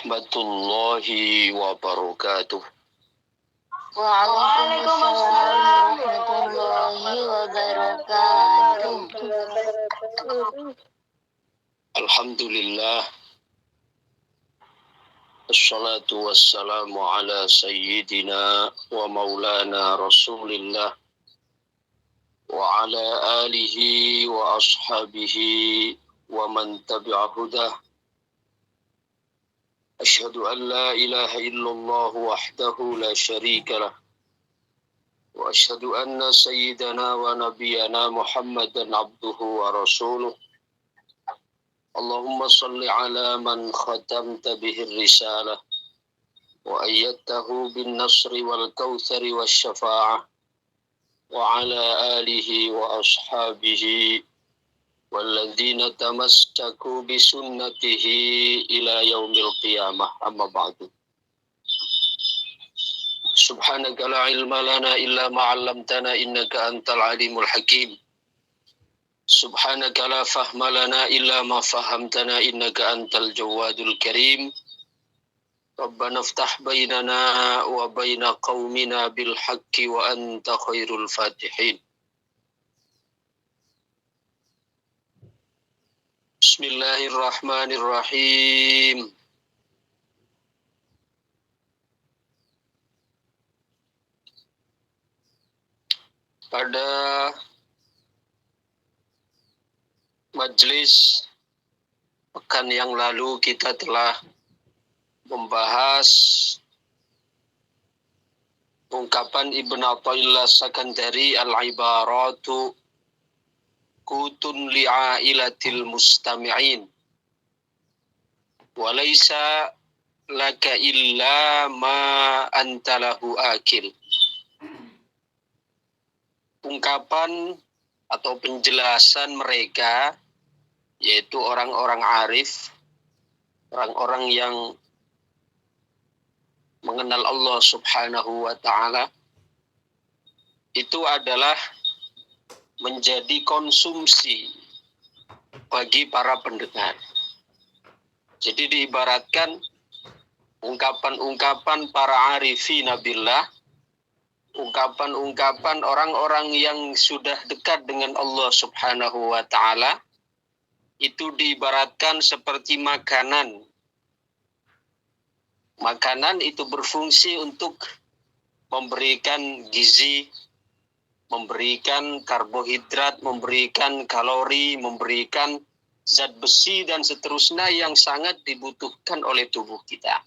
warahmatullahi wabarakatuh. Waalaikumsalam warahmatullahi wabarakatuh. Alhamdulillah. Assalatu wassalamu ala sayyidina wa maulana rasulillah wa ala alihi wa ashabihi wa man tabi'a hudah. Ashhadu an la ilaha illallah wahdahu la syarika lah. Wa ashhadu anna sayyidana wa nabiyana Muhammadan abduhu wa rasuluh. Allahumma salli ala man khatamta bihi risalah wa ayyadtahu bin nasri wal kautsari was syafa'ah wa ala alihi wa ashabihi walladzina tamassaku bi sunnatihi ila yaumil qiyamah, amma ba'du. Subhanaka la ilma lana illa ma 'allamtana innaka antal alimul hakim. Subhanaka la fahma lana illa ma fahamtana innaka antal jawadul karim. Rabbana iftah bainana wa baina qaumina bil haqqi wa anta khairul fatihin. Bismillahirrahmanirrahim. Pada majelis pekan yang lalu kita telah membahas ungkapan Ibn Athaillah Sakandari, al-ibaratu kutun li'ailatil mustami'in wa laysa laka illa ma anta lahu akil. Ungkapan atau penjelasan mereka, yaitu orang-orang arif, orang-orang yang mengenal Allah Subhanahu wa ta'ala, itu adalah menjadi konsumsi bagi para pendengar. Jadi diibaratkan ungkapan-ungkapan para arifin billah, ungkapan-ungkapan orang-orang yang sudah dekat dengan Allah Subhanahu wa ta'ala, itu diibaratkan seperti makanan. Makanan itu berfungsi untuk memberikan gizi, memberikan karbohidrat, memberikan kalori, memberikan zat besi dan seterusnya yang sangat dibutuhkan oleh tubuh kita.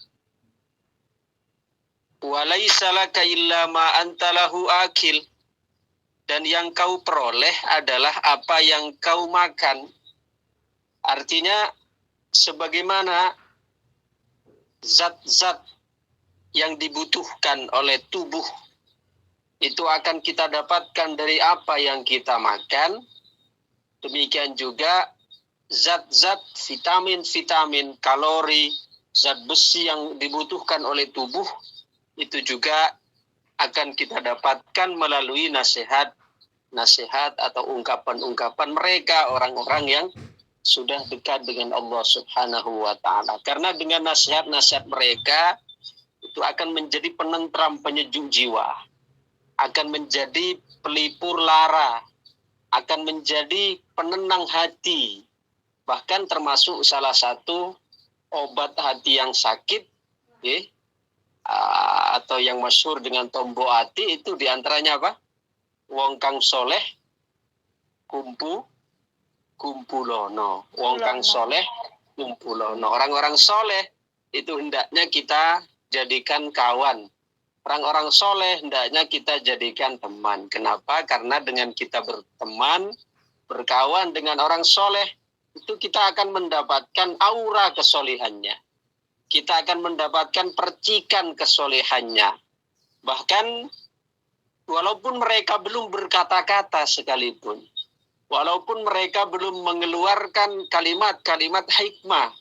Walaysa laka illa ma anta lahu akil. Dan yang kau peroleh adalah apa yang kau makan. Artinya sebagaimana zat-zat yang dibutuhkan oleh tubuh itu akan kita dapatkan dari apa yang kita makan. Demikian juga zat-zat vitamin-vitamin, kalori, zat besi yang dibutuhkan oleh tubuh itu juga akan kita dapatkan melalui nasihat atau ungkapan-ungkapan mereka, orang-orang yang sudah dekat dengan Allah Subhanahu wa ta'ala. Karena dengan nasihat-nasihat mereka itu akan menjadi penentram, penyejuk jiwa, akan menjadi pelipur lara, akan menjadi penenang hati. Bahkan termasuk salah satu obat hati yang sakit, atau yang masyhur dengan tombo hati, itu diantaranya apa? Wong kang soleh kumpulono. Wong kang soleh kumpulono. Orang-orang soleh itu hendaknya kita jadikan kawan. Orang-orang soleh hendaknya kita jadikan teman. Kenapa? Karena dengan kita berteman, berkawan dengan orang soleh, itu kita akan mendapatkan aura kesolehannya. Kita akan mendapatkan percikan kesolehannya. Bahkan walaupun mereka belum berkata-kata sekalipun, walaupun mereka belum mengeluarkan kalimat-kalimat hikmah,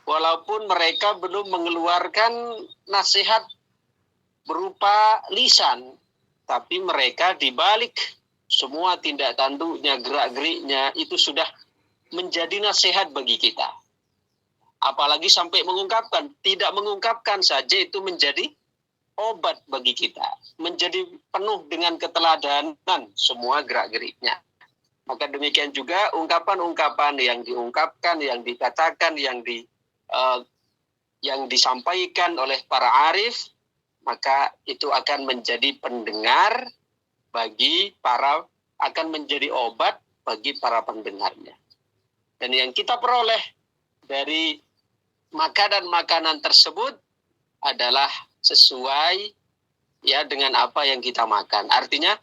walaupun mereka belum mengeluarkan nasihat berupa lisan, tapi mereka dibalik semua tindak tanduknya, gerak-geriknya itu sudah menjadi nasihat bagi kita. Apalagi sampai mengungkapkan. Tidak mengungkapkan saja itu menjadi obat bagi kita. Menjadi penuh dengan keteladanan semua gerak-geriknya. Maka demikian juga ungkapan-ungkapan yang diungkapkan, yang dikatakan, yang disampaikan oleh para arif, maka itu akan menjadi pendengar akan menjadi obat bagi para pendengarnya. Dan yang kita peroleh dari makanan-makanan tersebut adalah sesuai ya dengan apa yang kita makan. Artinya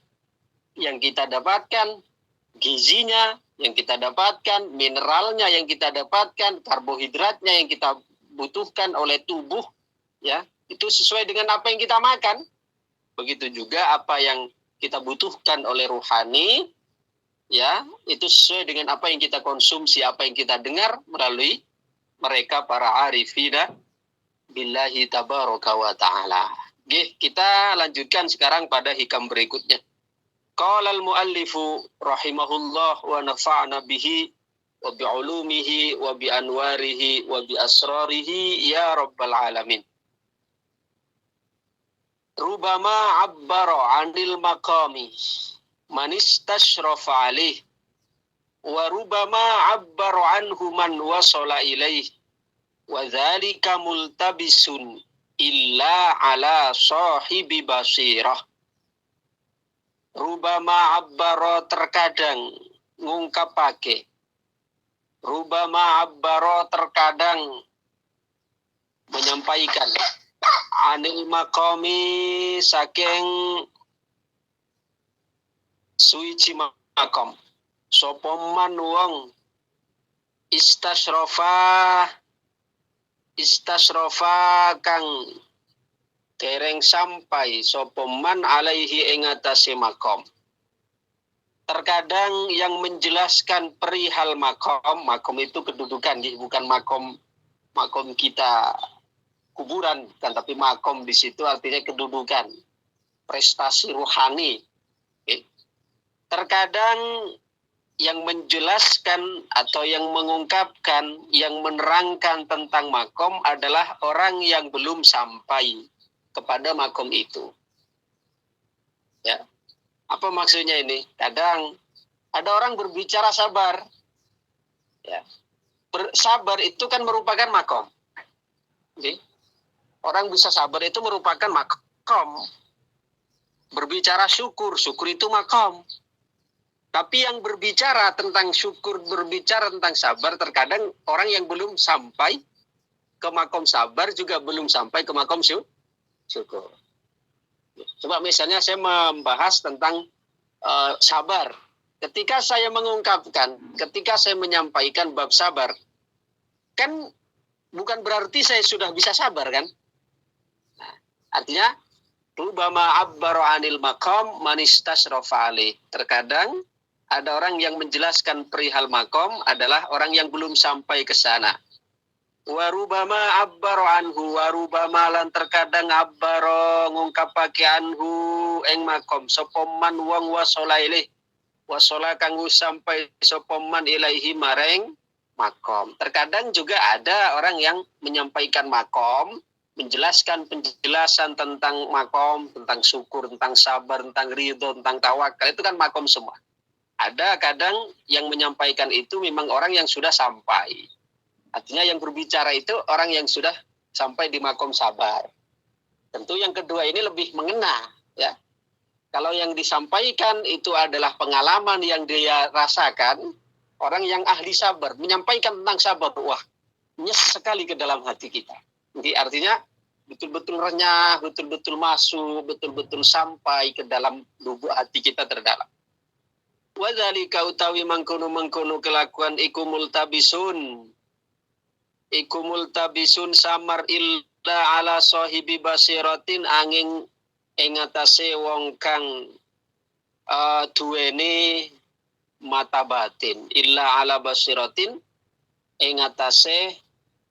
yang kita dapatkan gizinya, yang kita dapatkan mineralnya, yang kita dapatkan karbohidratnya yang kita butuhkan oleh tubuh, ya itu sesuai dengan apa yang kita makan. Begitu juga apa yang kita butuhkan oleh ruhani, ya itu sesuai dengan apa yang kita konsumsi, apa yang kita dengar melalui mereka para arifina billahi tabaraka wa ta'ala. Oke, kita lanjutkan sekarang pada hikam berikutnya. Qala al-muallifu rahimahullah wa nafa'na bihi wa bi'ulumihi wa bi anwarihi wa bi asrarihi ya rabbal alamin. Rubama abbara 'anil maqami man istashrafa 'alaih wa rubama abbara 'anhu man wasala ilaih wa dzalika multabisun illa 'ala sahibi basirah. Rubama abbara terkadang ngungkapake. Rubama abbara terkadang menyampaikan. Anil maqami saking suici makom. Sopoman wong istasrofa kang dereng sampai sopoman alaihi ing atase makom. Terkadang yang menjelaskan perihal makom itu kedudukan, bukan makom kita kuburan, kan, tapi makom di situ artinya kedudukan, prestasi ruhani. Terkadang yang menjelaskan atau yang mengungkapkan, yang menerangkan tentang makom adalah orang yang belum sampai kepada makom itu. Ya. Apa maksudnya ini? Kadang ada orang berbicara sabar. Ya. Sabar itu kan merupakan makom. Jadi, orang bisa sabar itu merupakan makom. Berbicara syukur itu makom. Tapi yang berbicara tentang syukur, berbicara tentang sabar, terkadang orang yang belum sampai ke makom sabar juga belum sampai ke makom syukur. Coba misalnya saya membahas tentang sabar. Ketika saya mengungkapkan, ketika saya menyampaikan bab sabar, kan bukan berarti saya sudah bisa sabar, kan? Nah, artinya, rubama abbaru anil maqam man istasrafa alaih. Terkadang ada orang yang menjelaskan perihal makom adalah orang yang belum sampai ke sana. Warubama abbaru anhu, warubama lan terkadang abbaro ngungkapake anhu eng makom sopoman wong wasola ilaih, wasola kanggo sampai sopoman ilaihi mareng makom. Terkadang juga ada orang yang menyampaikan makom, menjelaskan penjelasan tentang makom, tentang syukur, tentang sabar, tentang ridho, tentang tawakal, itu kan makom semua. Ada kadang yang menyampaikan itu memang orang yang sudah sampai. Artinya yang berbicara itu orang yang sudah sampai di makom sabar. Tentu yang kedua ini lebih mengena, ya. Kalau yang disampaikan itu adalah pengalaman yang dia rasakan, orang yang ahli sabar menyampaikan tentang sabar, wah, nyes sekali ke dalam hati kita. Jadi artinya betul-betul renyah, betul-betul masuk, betul-betul sampai ke dalam lubuk hati kita terdalam. Wa dzalika utawi mangkono kelakuan iku multabisun samar illa ala sahibi basiratin angin ing atase wong kang duweni mata batin, illa ala basiratin ing atase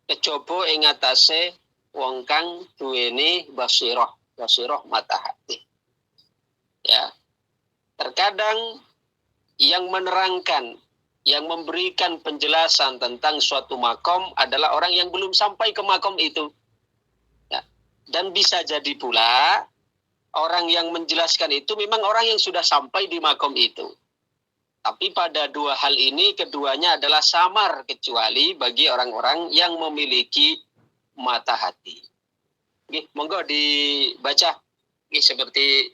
kejaba ing atase wong kang duweni basirah mata hati. Ya. Terkadang yang menerangkan yang memberikan penjelasan tentang suatu makom adalah orang yang belum sampai ke makom itu. Ya. Dan bisa jadi pula orang yang menjelaskan itu memang orang yang sudah sampai di makom itu. Tapi pada dua hal ini keduanya adalah samar kecuali bagi orang-orang yang memiliki mata hati. Oke, monggo dibaca. Oke, seperti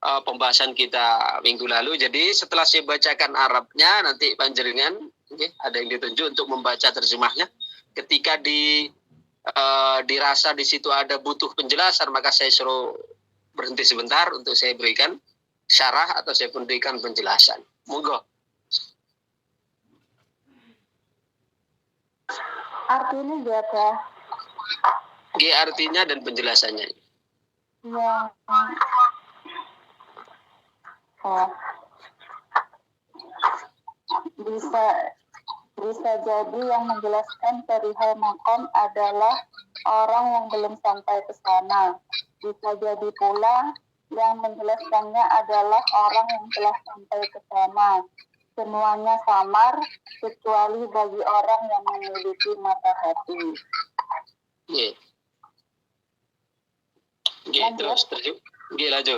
pembahasan kita minggu lalu. Jadi setelah saya bacakan Arabnya, nanti panjenengan ada yang ditunjuk untuk membaca terjemahnya. Ketika dirasa di situ ada butuh penjelasan, maka saya suruh berhenti sebentar untuk saya berikan syarah atau saya berikan penjelasan. Monggo. Artinya berapa? Artinya dan penjelasannya. Yang bisa jadi yang menjelaskan perihal makom adalah orang yang belum sampai ke sana. Bisa jadi pula yang menjelaskannya adalah orang yang telah sampai ke sana. Semuanya samar kecuali bagi orang yang memiliki mata hati. Terus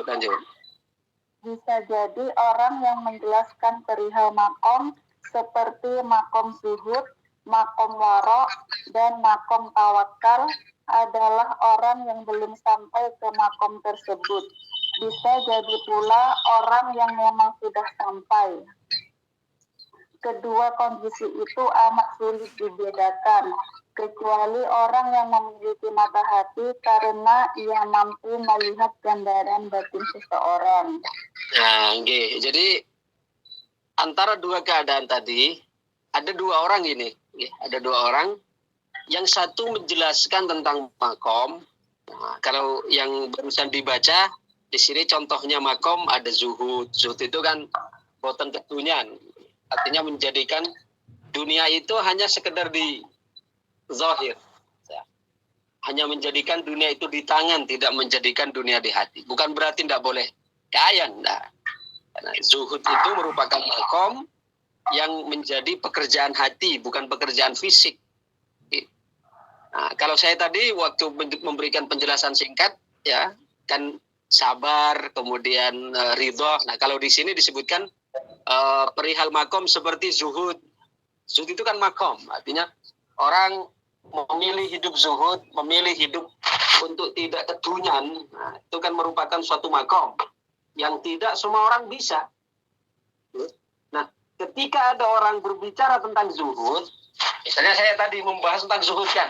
lanjut. Bisa jadi orang yang menjelaskan perihal makom seperti makom zuhud, makom waro, dan makom tawakal adalah orang yang belum sampai ke makom tersebut. Bisa jadi pula orang yang memang sudah sampai. Kedua kondisi itu amat sulit dibedakan, kecuali orang yang memiliki mata hati karena ia mampu melihat gambaran batin seseorang. Nah, jadi antara dua keadaan tadi, ada dua orang ini. Ada dua orang. Yang satu menjelaskan tentang makom. Nah, kalau yang barusan dibaca, di sini contohnya makom ada zuhud. Zuhud itu kan boten ketunyan. Artinya menjadikan dunia itu hanya sekedar di zahir. Hanya menjadikan dunia itu di tangan, tidak menjadikan dunia di hati. Bukan berarti tidak boleh kaya. Nah, karena zuhud itu merupakan makom yang menjadi pekerjaan hati, bukan pekerjaan fisik. Nah, kalau saya tadi waktu memberikan penjelasan singkat, ya kan sabar, kemudian ridho. Nah, kalau di sini disebutkan perihal makom seperti zuhud. Zuhud itu kan makom, artinya orang memilih hidup zuhud, memilih hidup untuk tidak ketunyan. Nah, itu kan merupakan suatu makom yang tidak semua orang bisa. Nah, ketika ada orang berbicara tentang zuhud, misalnya saya tadi membahas tentang zuhud kan,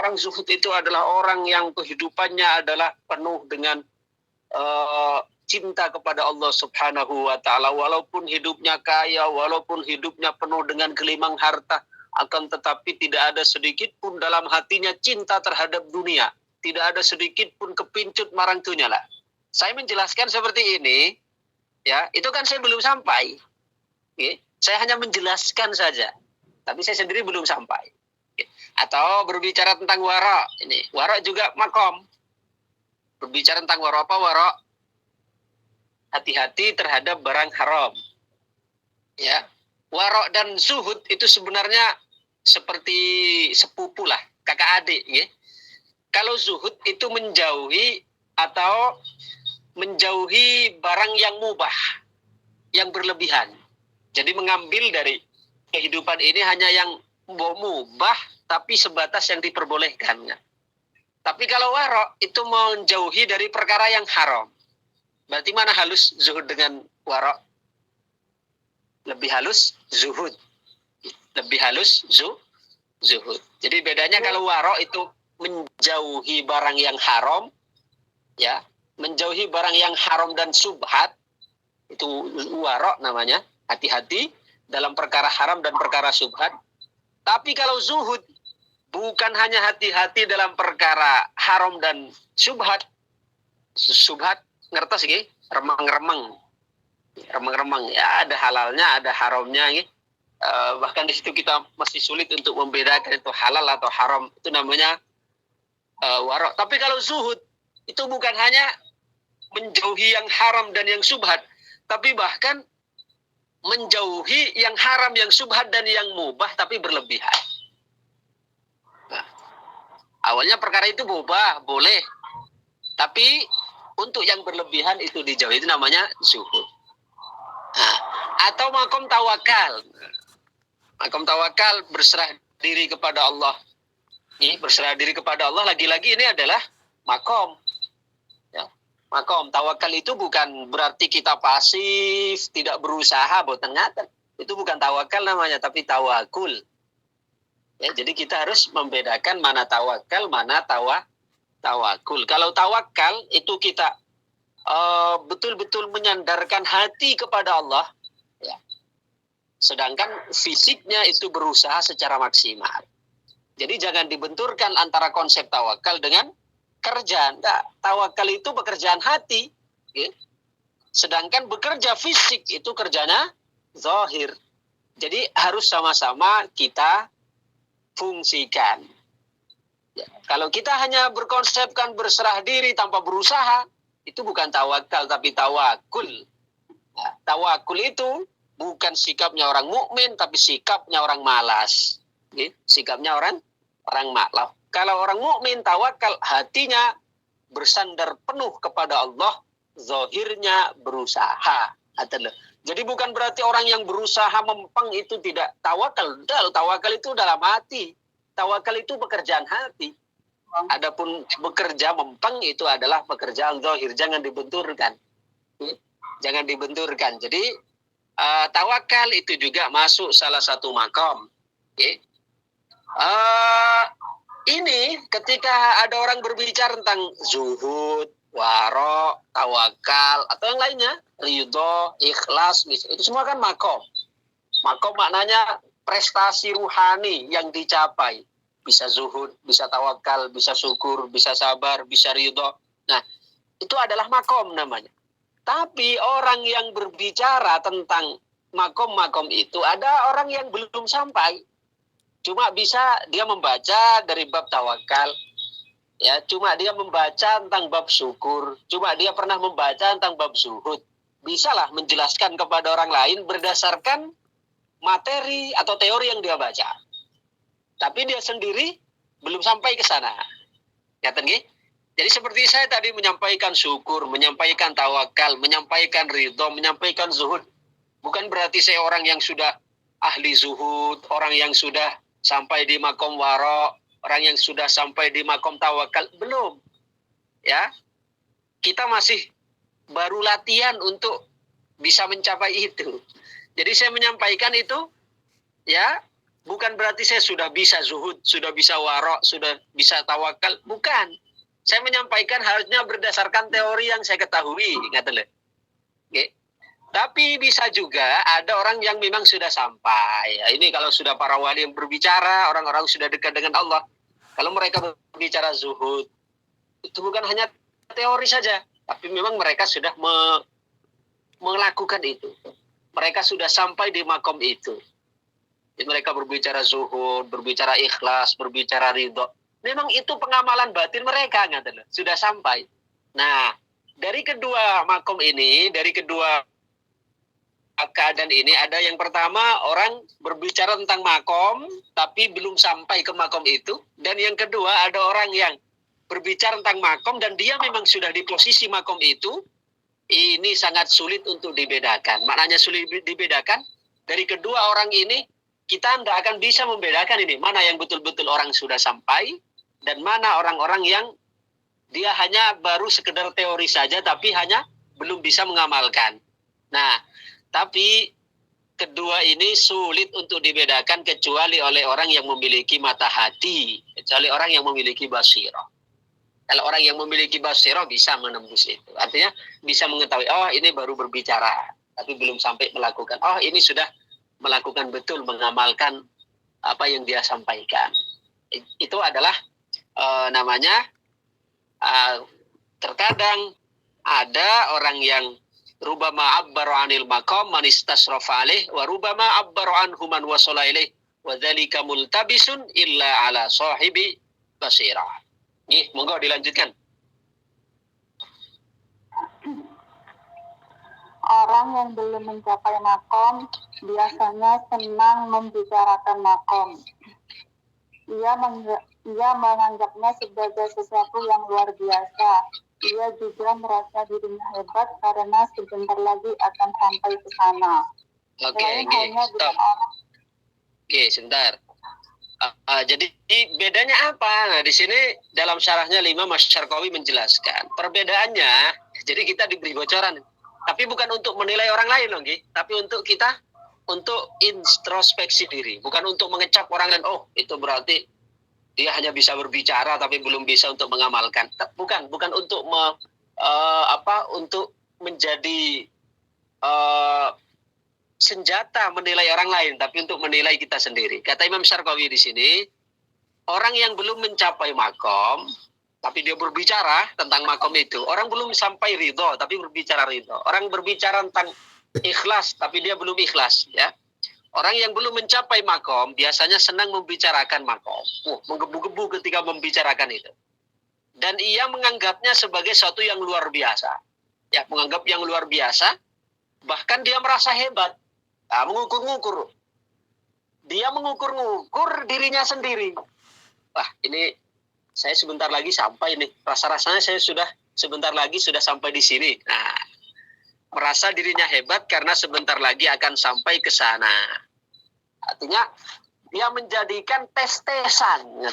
orang zuhud itu adalah orang yang kehidupannya adalah penuh dengan cinta kepada Allah Subhanahu wa ta'ala, walaupun hidupnya kaya, walaupun hidupnya penuh dengan gelimang harta, akan tetapi tidak ada sedikit pun dalam hatinya cinta terhadap dunia, tidak ada sedikit pun kepincut marang dunia lah. Saya menjelaskan seperti ini, ya, itu kan saya belum sampai. Saya hanya menjelaskan saja, tapi saya sendiri belum sampai. Atau berbicara tentang wara, ini wara juga makom. Berbicara tentang wara apa? Wara hati-hati terhadap barang haram. Ya, wara dan zuhud itu sebenarnya seperti sepupu lah, kakak adik. Ya. Kalau zuhud itu menjauhi atau menjauhi barang yang mubah, yang berlebihan. Jadi mengambil dari kehidupan ini hanya yang mubah, tapi sebatas yang diperbolehkannya. Tapi kalau wara itu menjauhi dari perkara yang haram. Berarti mana halus zuhud dengan wara? Lebih halus zuhud. Lebih halus zuhud. Jadi bedanya kalau wara itu menjauhi barang yang haram, ya, menjauhi barang yang haram dan subhat, itu wara namanya. Hati-hati dalam perkara haram dan perkara subhat. Tapi kalau zuhud bukan hanya hati-hati dalam perkara haram dan subhat. Subhat ngertos iki, remang-remang. Remang-remang, ya ada halalnya, ada haramnya. Bahkan di situ kita masih sulit untuk membedakan itu halal atau haram. Itu namanya wara. Tapi kalau zuhud itu bukan hanya menjauhi yang haram dan yang subhat, tapi bahkan menjauhi yang haram, yang syubhat dan yang mubah tapi berlebihan. Nah, awalnya perkara itu mubah, boleh. Tapi untuk yang berlebihan itu dijauhi, itu namanya zuhud. Nah, atau makom tawakal. Makom tawakal berserah diri kepada Allah. Ini berserah diri kepada Allah, lagi-lagi ini adalah makom. Ya. Makom tawakal itu bukan berarti kita pasif, tidak berusaha, boten ngaten. Itu bukan tawakal namanya, tapi tawakul. Ya, jadi kita harus membedakan mana tawakal, mana tawakul. Kalau tawakal itu kita betul-betul menyandarkan hati kepada Allah, ya. Sedangkan fisiknya itu berusaha secara maksimal. Jadi jangan dibenturkan antara konsep tawakal dengan kerjaan. Nah, tawakal itu pekerjaan hati, ya. Sedangkan bekerja fisik itu kerjanya zahir. Jadi harus sama-sama kita fungsikan. Ya, kalau kita hanya berkonsepkan berserah diri tanpa berusaha, itu bukan tawakal tapi tawakul. Nah, tawakul itu bukan sikapnya orang mukmin tapi sikapnya orang malas. Ya, sikapnya orang malas. Kalau orang mukmin tawakal, hatinya bersandar penuh kepada Allah, zahirnya berusaha. Jadi bukan berarti orang yang berusaha mempeng itu tidak tawakal. Tawakal itu dalam hati. Tawakal itu pekerjaan hati. Adapun bekerja mempeng itu adalah pekerjaan zahir. Jangan dibenturkan. Jangan dibenturkan. Jadi tawakal itu juga masuk salah satu makom. Ini ketika ada orang berbicara tentang zuhud, waro, tawakal, atau yang lainnya, ridho, ikhlas, itu semua kan makom. Makom maknanya prestasi ruhani yang dicapai. Bisa zuhud, bisa tawakal, bisa syukur, bisa sabar, bisa ridho. Nah, itu adalah makom namanya. Tapi orang yang berbicara tentang makom-makom itu, ada orang yang belum sampai. Cuma bisa dia membaca dari bab tawakal. Ya, cuma dia membaca tentang bab syukur. Cuma dia pernah membaca tentang bab zuhud. Bisalah menjelaskan kepada orang lain berdasarkan materi atau teori yang dia baca. Tapi dia sendiri belum sampai ke sana. Ngerti nggih? Jadi seperti saya tadi menyampaikan syukur, menyampaikan tawakal, menyampaikan ridho, menyampaikan zuhud. Bukan berarti saya orang yang sudah ahli zuhud, orang yang sudah sampai di makom waro, orang yang sudah sampai di makom tawakal. Belum. Ya. Kita masih baru latihan untuk bisa mencapai itu. Jadi saya menyampaikan itu, ya, bukan berarti saya sudah bisa zuhud, sudah bisa waro, sudah bisa tawakal. Bukan. Saya menyampaikan harusnya berdasarkan teori yang saya ketahui. Okay. Tapi bisa juga ada orang yang memang sudah sampai. Ya, ini kalau sudah para wali yang berbicara, orang-orang sudah dekat dengan Allah. Kalau mereka berbicara zuhud, itu bukan hanya teori saja. Tapi memang mereka sudah melakukan itu. Mereka sudah sampai di makom itu. Jadi mereka berbicara zuhud, berbicara ikhlas, berbicara ridho. Memang itu pengamalan batin mereka, sudah sampai. Nah, dari kedua makom ini, dari kedua keadaan ini, ada yang pertama orang berbicara tentang makom, tapi belum sampai ke makom itu. Dan yang kedua ada orang yang berbicara tentang makom dan dia memang sudah di posisi makom itu. Ini sangat sulit untuk dibedakan. Maknanya sulit dibedakan, dari kedua orang ini, kita tidak akan bisa membedakan ini. Mana yang betul-betul orang sudah sampai, dan mana orang-orang yang dia hanya baru sekedar teori saja, tapi hanya belum bisa mengamalkan. Nah, tapi kedua ini sulit untuk dibedakan kecuali oleh orang yang memiliki mata hati, kecuali orang yang memiliki basirah. Kalau orang yang memiliki basirah bisa menembus itu. Artinya bisa mengetahui, oh ini baru berbicara, tapi belum sampai melakukan. Oh ini sudah melakukan betul, mengamalkan apa yang dia sampaikan. Itu adalah namanya terkadang ada orang yang rubama abbaru anil maqam man istasrafa alaih wa rubama abbaru anhu man wasala ilaih wa dzalika multabisun illa ala sahibi basirah. Nih, monggo dilanjutkan. orang yang belum mencapai makom biasanya senang membicarakan makom. Ia menganggapnya sebagai sesuatu yang luar biasa. Ia juga merasa dirinya hebat karena sebentar lagi akan sampai ke sana. Oke, sebentar. Jadi bedanya apa? Nah, di sini dalam syarahnya 5 Mas Syarqawi menjelaskan perbedaannya. Jadi kita diberi bocoran, tapi bukan untuk menilai orang lain loh, tapi untuk kita untuk introspeksi diri, bukan untuk mengecap orang lain. Oh, itu berarti dia hanya bisa berbicara tapi belum bisa untuk mengamalkan. Bukan untuk untuk menjadi senjata menilai orang lain, tapi untuk menilai kita sendiri. Kata Imam Syarqawi di sini, orang yang belum mencapai makom, tapi dia berbicara tentang makom itu. Orang belum sampai ridho, tapi berbicara ridho. Orang berbicara tentang ikhlas, tapi dia belum ikhlas. Ya. Orang yang belum mencapai makom, biasanya senang membicarakan makom. Menggebu-gebu ketika membicarakan itu. Dan ia menganggapnya sebagai sesuatu yang luar biasa. Ya, menganggap yang luar biasa, bahkan dia merasa hebat. Nah, mengukur-ngukur. Dia mengukur-ngukur dirinya sendiri. Wah, ini saya sebentar lagi sampai nih. Rasa-rasanya saya sudah sebentar lagi sudah sampai di sini. Nah, merasa dirinya hebat karena sebentar lagi akan sampai ke sana. Artinya dia menjadikan tes-tesan,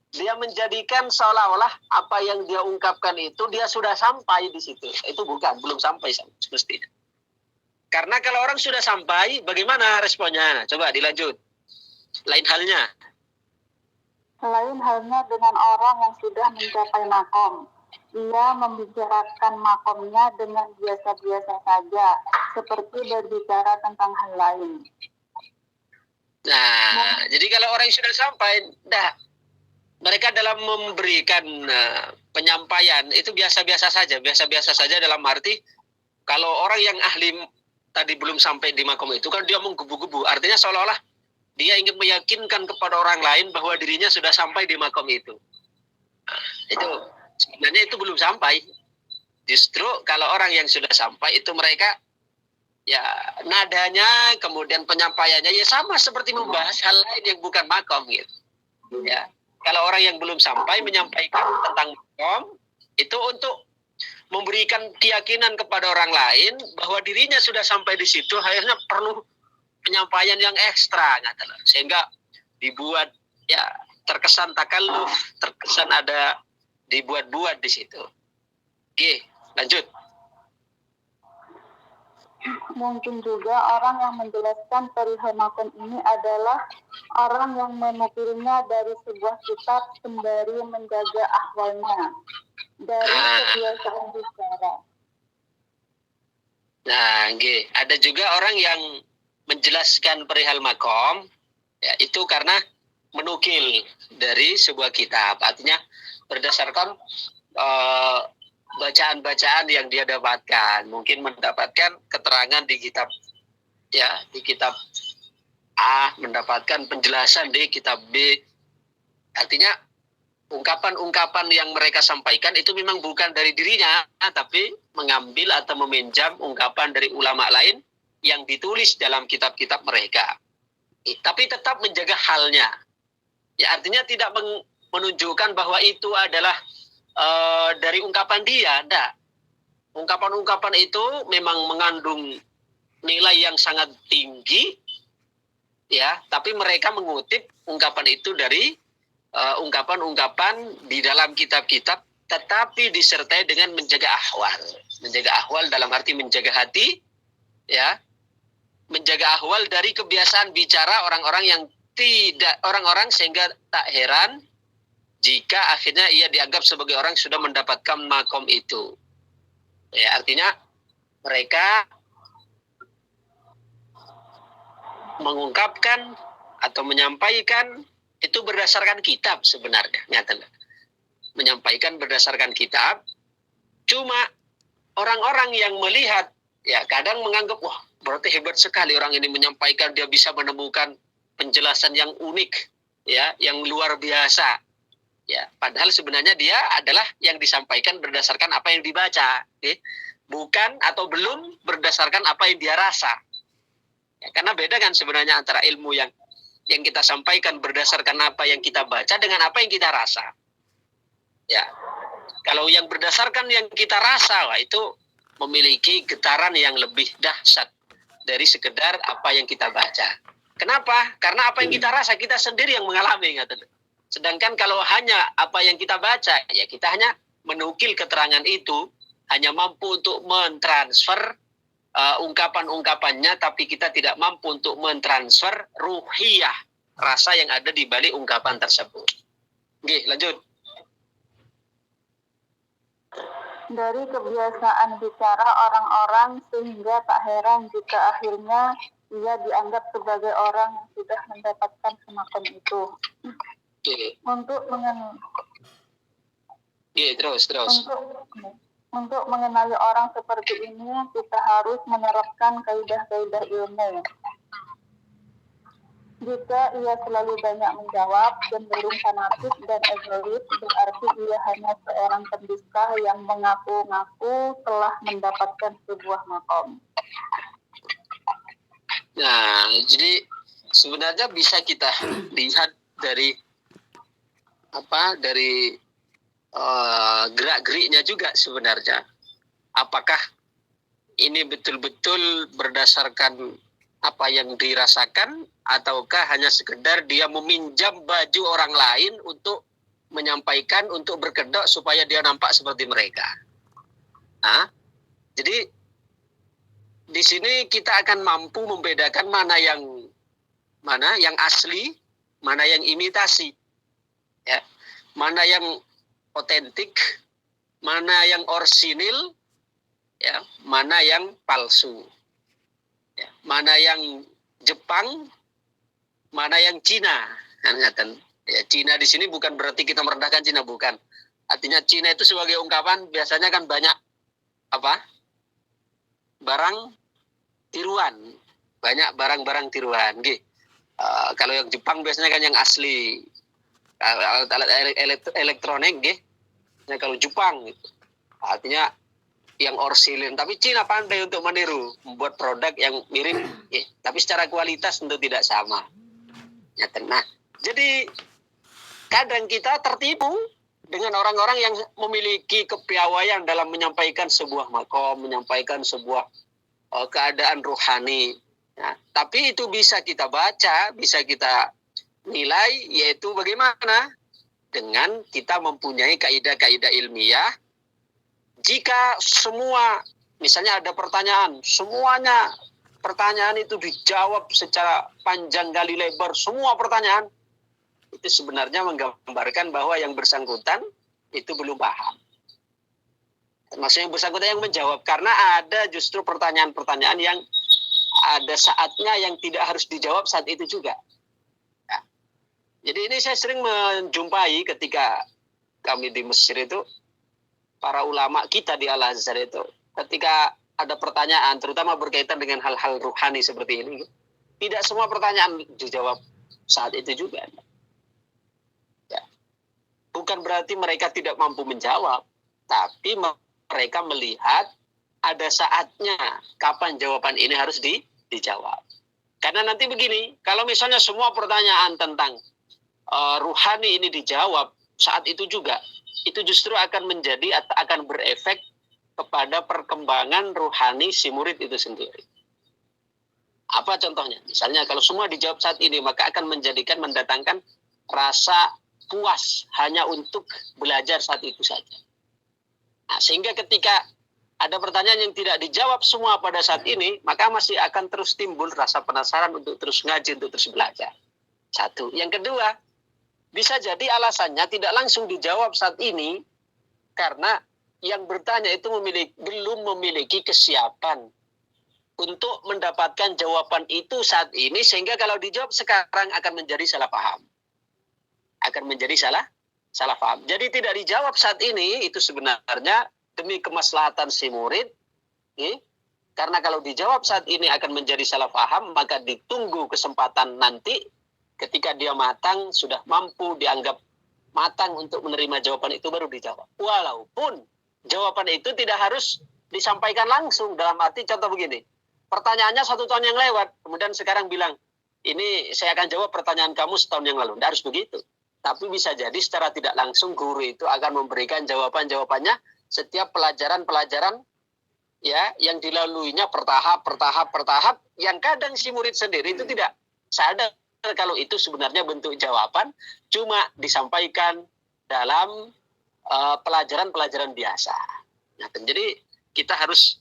dia menjadikan seolah-olah apa yang dia ungkapkan itu dia sudah sampai di situ. Itu bukan, belum sampai semestinya. Karena kalau orang sudah sampai, bagaimana responnya? Coba dilanjut. Lain halnya dengan orang yang sudah mencapai makom. Ia membicarakan makomnya dengan biasa-biasa saja, seperti berbicara tentang hal lain. Nah, jadi kalau orang yang sudah sampai, mereka dalam memberikan penyampaian itu biasa-biasa saja dalam arti kalau orang yang ahli tadi belum sampai di makom itu kan dia menggebu-gebu, artinya seolah-olah dia ingin meyakinkan kepada orang lain bahwa dirinya sudah sampai di makom itu. Nah, itu sebenarnya itu belum sampai. Justru kalau orang yang sudah sampai itu mereka ya nadanya kemudian penyampaiannya ya sama seperti membahas hal lain yang bukan makom gitu. Ya, kalau orang yang belum sampai menyampaikan tentang makom itu untuk memberikan keyakinan kepada orang lain bahwa dirinya sudah sampai di situ, akhirnya perlu penyampaian yang ekstra, sehingga dibuat ya terkesan takalluf, terkesan ada dibuat-buat di situ. Oke, lanjut. Mungkin juga orang yang menjelaskan perihal makom ini adalah orang yang menukilnya dari sebuah kitab sembari menjaga ahwalnya, dari kebiasaan bicara. Nah, ada juga orang yang menjelaskan perihal makom, ya, itu karena menukil dari sebuah kitab. Artinya berdasarkan bacaan-bacaan yang dia dapatkan, mungkin mendapatkan keterangan di kitab, ya, di kitab A, mendapatkan penjelasan di kitab B. Artinya ungkapan-ungkapan yang mereka sampaikan itu memang bukan dari dirinya, tapi mengambil atau meminjam ungkapan dari ulama lain yang ditulis dalam kitab-kitab mereka. Tapi tetap menjaga halnya. Ya, artinya tidak menunjukkan bahwa itu adalah dari ungkapan dia. Enggak. Ungkapan-ungkapan itu memang mengandung nilai yang sangat tinggi, ya, tapi mereka mengutip ungkapan itu dari ungkapan-ungkapan di dalam kitab-kitab, tetapi disertai dengan menjaga ahwal. Menjaga ahwal dalam arti menjaga hati, ya, menjaga ahwal dari kebiasaan bicara orang-orang sehingga tak heran jika akhirnya ia dianggap sebagai orang sudah mendapatkan makom itu. Ya, artinya mereka mengungkapkan atau menyampaikan itu berdasarkan kitab sebenarnya, menyampaikan berdasarkan kitab. Cuma orang-orang yang melihat, ya, kadang menganggap, wah, berarti hebat sekali orang ini menyampaikan, dia bisa menemukan penjelasan yang unik, ya, yang luar biasa. Ya, padahal sebenarnya dia adalah yang disampaikan berdasarkan apa yang dibaca. bukan atau belum berdasarkan apa yang dia rasa. Ya, karena beda kan sebenarnya antara ilmu yang kita sampaikan berdasarkan apa yang kita baca dengan apa yang kita rasa. Ya, kalau yang berdasarkan yang kita rasa, wah, itu memiliki getaran yang lebih dahsyat dari sekedar apa yang kita baca. Kenapa? Karena apa yang kita rasa kita sendiri yang mengalami. Sedangkan kalau hanya apa yang kita baca, ya kita hanya menukil keterangan itu, hanya mampu untuk mentransfer ungkapan-ungkapannya, tapi kita tidak mampu untuk mentransfer ruhiyah, rasa yang ada di balik ungkapan tersebut. Oke, lanjut. Dari kebiasaan bicara orang-orang sehingga tak heran jika akhirnya ia dianggap sebagai orang yang sudah mendapatkan semacam itu. Oke. Terus. Untuk mengenali orang seperti ini, kita harus menerapkan kaidah-kaidah ilmu. Jika ia selalu banyak menjawab, cenderung fanatik dan egois, berarti ia hanya seorang pendusta yang mengaku-ngaku telah mendapatkan sebuah makom. Nah, jadi sebenarnya bisa kita lihat dari gerak-geriknya juga sebenarnya. Apakah ini betul-betul berdasarkan apa yang dirasakan, ataukah hanya sekedar dia meminjam baju orang lain untuk menyampaikan, untuk berkedok supaya dia nampak seperti mereka. Nah, jadi di sini kita akan mampu membedakan mana yang asli, mana yang imitasi, ya, mana yang otentik, mana yang orsinil, ya, mana yang palsu. Ya, mana yang Jepang, mana yang Cina. Ya, Cina di sini bukan berarti kita merendahkan Cina, bukan. Artinya Cina itu sebagai ungkapan biasanya kan banyak barang tiruan, banyak barang-barang tiruan. Kalau yang Jepang biasanya kan yang asli, alat elektronik, nah, kalau Jepang gitu. Artinya yang orsilin, tapi Cina pandai untuk meniru, membuat produk yang mirip, tapi secara kualitas tentu tidak sama. Nah, jadi kadang kita tertipu dengan orang-orang yang memiliki kepiawaian dalam menyampaikan sebuah makom, menyampaikan sebuah keadaan ruhani. Nah, tapi itu bisa kita baca, bisa kita nilai, yaitu bagaimana? Dengan kita mempunyai kaidah-kaidah ilmiah. Jika semua, misalnya ada pertanyaan, semuanya pertanyaan itu dijawab secara panjang kali lebar, semua pertanyaan, itu sebenarnya menggambarkan bahwa yang bersangkutan itu belum paham. Maksudnya yang bersangkutan yang menjawab, karena ada justru pertanyaan-pertanyaan yang ada saatnya yang tidak harus dijawab saat itu juga. Ya. Jadi ini saya sering menjumpai ketika kami di Mesir itu, para ulama kita di Al-Azhar itu, ketika ada pertanyaan, terutama berkaitan dengan hal-hal ruhani seperti ini, tidak semua pertanyaan dijawab saat itu juga. Ya. Bukan berarti mereka tidak mampu menjawab, tapi mereka melihat ada saatnya kapan jawaban ini harus dijawab. Karena nanti begini, kalau misalnya semua pertanyaan tentang ruhani ini dijawab saat itu juga, itu justru akan berefek kepada perkembangan ruhani si murid itu sendiri. Apa contohnya? Misalnya kalau semua dijawab saat ini, maka akan mendatangkan rasa puas hanya untuk belajar saat itu saja. Nah, sehingga ketika ada pertanyaan yang tidak dijawab semua pada saat ini, maka masih akan terus timbul rasa penasaran untuk terus ngaji, untuk terus belajar. Satu. Yang kedua, bisa jadi alasannya tidak langsung dijawab saat ini karena yang bertanya itu belum memiliki kesiapan untuk mendapatkan jawaban itu saat ini, sehingga kalau dijawab sekarang akan menjadi salah paham. Salah paham. Jadi tidak dijawab saat ini itu sebenarnya demi kemaslahatan si murid. Karena kalau dijawab saat ini akan menjadi salah paham, maka ditunggu kesempatan nanti ketika dia matang, sudah mampu dianggap matang untuk menerima jawaban itu, baru dijawab. Walaupun jawaban itu tidak harus disampaikan langsung, dalam arti contoh begini, pertanyaannya 1 tahun yang lewat, kemudian sekarang bilang, ini saya akan jawab pertanyaan kamu setahun yang lalu. Tidak harus begitu. Tapi bisa jadi secara tidak langsung guru itu akan memberikan jawaban-jawabannya setiap pelajaran-pelajaran ya yang dilaluinya bertahap, yang kadang si murid sendiri itu tidak sadar kalau itu sebenarnya bentuk jawaban, cuma disampaikan dalam pelajaran-pelajaran biasa. Nah, jadi kita harus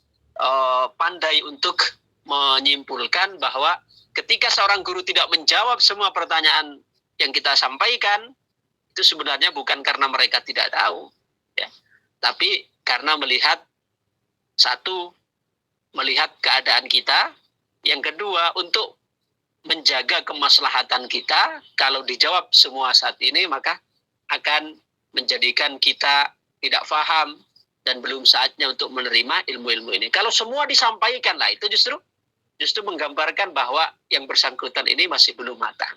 pandai untuk menyimpulkan bahwa ketika seorang guru tidak menjawab semua pertanyaan yang kita sampaikan, itu sebenarnya bukan karena mereka tidak tahu, ya, tapi karena melihat keadaan kita, yang kedua untuk menjaga kemaslahatan kita. Kalau dijawab semua saat ini, maka akan menjadikan kita tidak paham dan belum saatnya untuk menerima ilmu-ilmu ini. Kalau semua disampaikan, lah itu justru menggambarkan bahwa yang bersangkutan ini masih belum matang.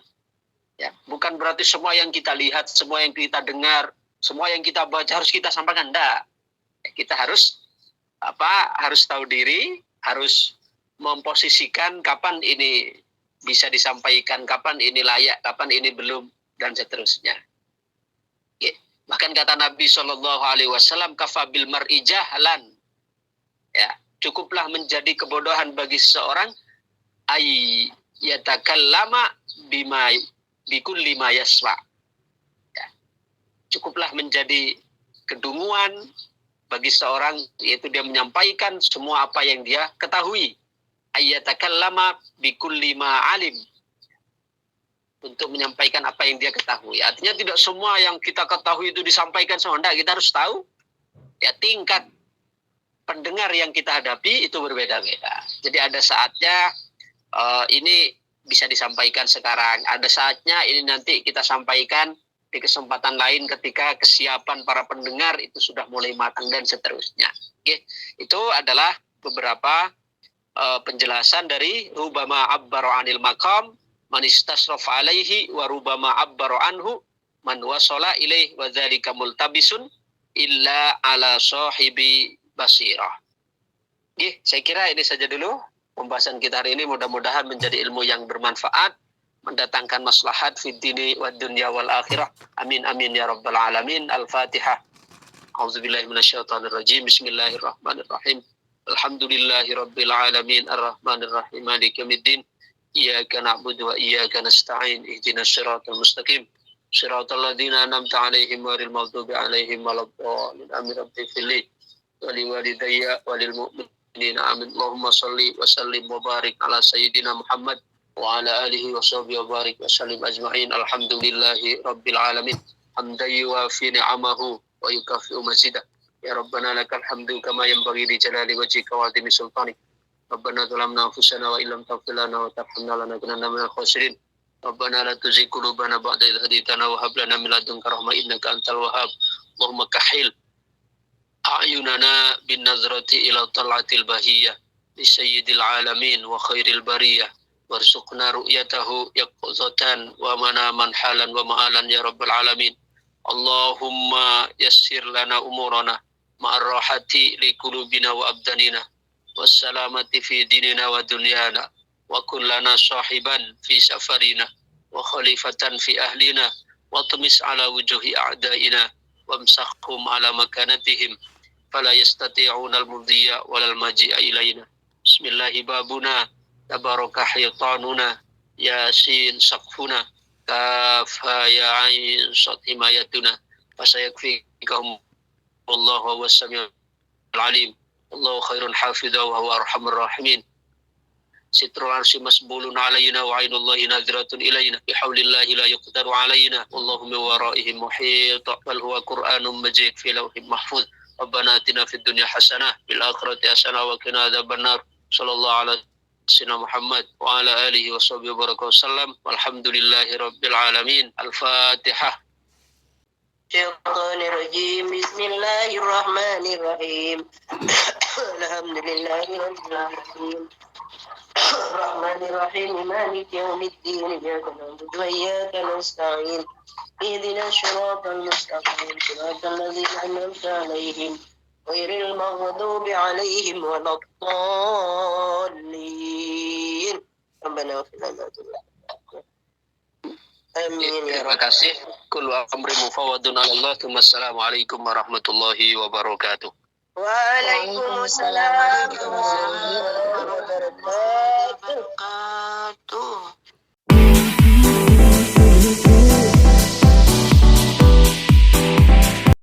Ya, bukan berarti semua yang kita lihat, semua yang kita dengar, semua yang kita baca harus kita sampaikan. Enggak. Ya, kita harus tahu diri, harus memposisikan kapan ini bisa disampaikan, kapan ini layak, kapan ini belum, dan seterusnya. Ya. Bahkan kata Nabi SAW, kafabil mar'i jahlan. Ya, cukuplah menjadi kebodohan bagi seseorang ay yatakallama bima bikulli ma yasma. Ya. Cukuplah menjadi kedunguan bagi seorang, yaitu dia menyampaikan semua apa yang dia ketahui. Ayatakallama bikulli ma alim. Untuk menyampaikan apa yang dia ketahui. Artinya tidak semua yang kita ketahui itu disampaikan semua. Tidak, kita harus tahu ya tingkat pendengar yang kita hadapi itu berbeda-beda. Jadi ada saatnya ini bisa disampaikan sekarang. Ada saatnya ini nanti kita sampaikan di kesempatan lain ketika kesiapan para pendengar itu sudah mulai matang dan seterusnya. Oke. Itu adalah beberapa penjelasan dari rubama abbaro anil maqam man istasraf alaihi wa rubama abbaro anhu man wasala ilaih wa dzalika multabisun illa ala sahibi basirah. Oke, saya kira ini saja dulu pembahasan kita hari ini. Mudah-mudahan menjadi ilmu yang bermanfaat, mendatangkan maslahat fid dini wad dunya wal akhirah. Amin amin ya rabbal alamin. Al-Fatihah. A'udzubillahi minasyaitonir rajim. Bismillahirrahmanirrahim. Alhamdulillahi rabbil alamin arrahmanir rahim maliki yaumiddin. Iyyaka na'budu wa iyyaka nasta'in. Ihdinas siratal mustaqim. Siratal ladzina an'amta 'alaihim ghairil maghdubi 'alaihim waladdallin. Amin rabbi fili wa liwalidayya wa lil mu'minina amin. Allahumma shalli wa sallim wa barik ala sayyidina Muhammad wa ala alihi wa sahbihi wa barik wa sallim ajma'in. Alhamdulillahi rabbil alamin. Hamdan yuwafi ni'amahu wa yukafi'u mazidah. Ya Rabbana lakal hamdu kama yanbaghi li jalali wajhika wa 'azimi sultanik. Rabbana zalamna anfusana wa illam taghfir lana wa tarhamna lanakunanna minal khasirin. Rabbana la tuzigh qulubana ba'da idh hadaytana wa hab lana min ladunka rahmah innaka antal wahhab. Allahumma kahil a'yunana bin nazrati ila tal'atil bahiyah li sayyidil alamin wa khairil bariyah. Warzuqna ru'yatahu yaqzatan wa manaman halan wa ma'alan ya rabbal alamin. Allahumma yassir lana umurana ma'ar rahati li qulubina wa abdanina wassalamati fi dinina wa dunyana wa kullana sahiban fi safarina wa khalifatan fi ahlina wa tumis ala wujuhi a'daina wamsahkum ala makanatihim fala yastati'una al-mudhiya walal maji'a ilayna. Bismillahi babuna tabaraka hitanuna yasin saqfuna kafa ya ain sat himayatuna fasayakfikahum wallahu wassami'ul alim. Allahu khairun hafidha wa huwa arhamur rahimin. Sitrul arsy masbulun alayna wa ainullahi nadhiratun ilayna bihaulillahi la yuqdaru alayna wallahu min waraihim muhit wal huwa qur'anun majid fi lawhin mahfuz. Rabbana atina fid dunya hasanah fil akhirati hasanah wa qina adzabannar. Sallallahu alaihi wasallam Muhammad wa ala alihi wa sahbihi wa baraka wasallam. Walhamdulillahi rabbil alamin. Al-Fatihah. Syaitanirrajim. Bismillahirrahmanirrahim. Alhamdulillahi rabbil alamin. Rahmanirrahim. Maliki yaumiddin. Iyyaka na'budu wa iyyaka nasta'in. Ihdinas siratal mustaqim. Siratal ladzina an'amta 'alaihim غير المغضوب عليهم ولا الضالين ربنا اغفر لنا آمين يا Terima رب. kasih. Kullu amri mufawwadun 'ala Allah. Assalamualaikum warahmatullahi wabarakatuh. Waalaikumsalam warahmatullahi wabarakatuh.